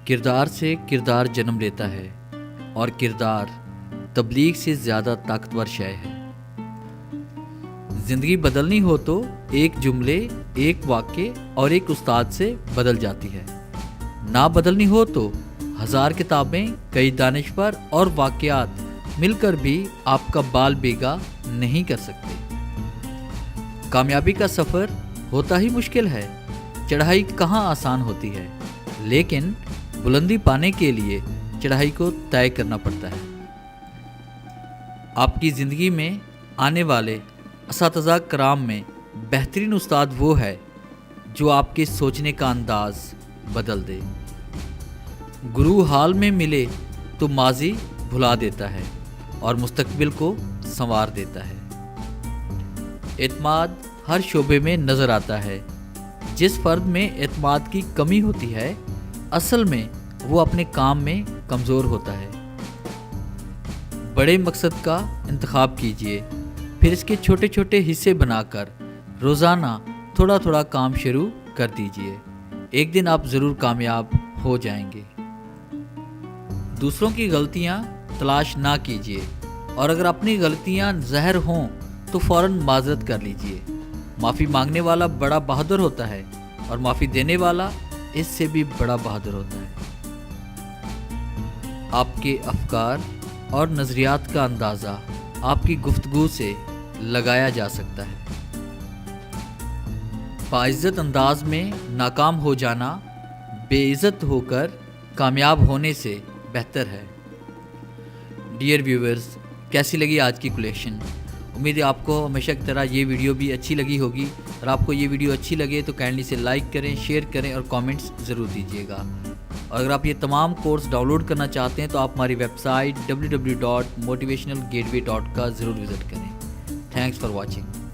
کردار سے کردار جنم لیتا ہے اور کردار تبلیغ سے زیادہ طاقتور شے ہے۔ زندگی بدلنی ہو تو ایک جملے، ایک واقعے اور ایک استاد سے بدل جاتی ہے۔ نہ بدلنی ہو تو 1000 کتابیں، کئی دانشور اور واقعات مل کر بھی آپ کا بال بیگا نہیں کر سکتے۔ کامیابی کا سفر ہوتا ہی مشکل ہے، چڑھائی کہاں آسان ہوتی ہے، لیکن بلندی پانے کے لیے چڑھائی کو طے کرنا پڑتا ہے۔ آپ کی زندگی میں آنے والے اساتذہ کرام میں بہترین استاد وہ ہے جو آپ کے سوچنے کا انداز بدل دے۔ گرو حال میں ملے تو ماضی بھلا دیتا ہے اور مستقبل کو سنوار دیتا ہے۔ اعتماد ہر شعبے میں نظر آتا ہے۔ جس فرد میں اعتماد کی کمی ہوتی ہے، اصل میں وہ اپنے کام میں کمزور ہوتا ہے۔ بڑے مقصد کا انتخاب کیجیے، پھر اس کے چھوٹے چھوٹے حصے بنا کر روزانہ تھوڑا تھوڑا کام شروع کر دیجیے۔ ایک دن آپ ضرور کامیاب ہو جائیں گے۔ دوسروں کی غلطیاں تلاش نہ کیجیے، اور اگر اپنی غلطیاں زہر ہوں تو فوراً معذرت کر لیجیے۔ معافی مانگنے والا بڑا بہادر ہوتا ہے، اور معافی دینے والا اس سے بھی بڑا بہادر ہوتا ہے۔ آپ کے افکار اور نظریات کا اندازہ آپ کی گفتگو سے لگایا جا سکتا ہے۔ باعزت انداز میں ناکام ہو جانا بے عزت ہو کر کامیاب ہونے سے بہتر ہے۔ ڈیئر ویورز، کیسی لگی آج کی کلیکشن؟ امید ہے آپ کو ہمیشہ کی طرح یہ ویڈیو بھی اچھی لگی ہوگی، اور آپ کو یہ ویڈیو اچھی لگے تو کائنڈلی سے لائک کریں، شیئر کریں اور کامنٹس ضرور دیجیے گا۔ اور اگر آپ یہ تمام کورس ڈاؤن لوڈ کرنا چاہتے ہیں تو آپ ہماری ویب سائٹ www.motivationalgateway.ca ضرور وزٹ کریں۔ Thanks for watching.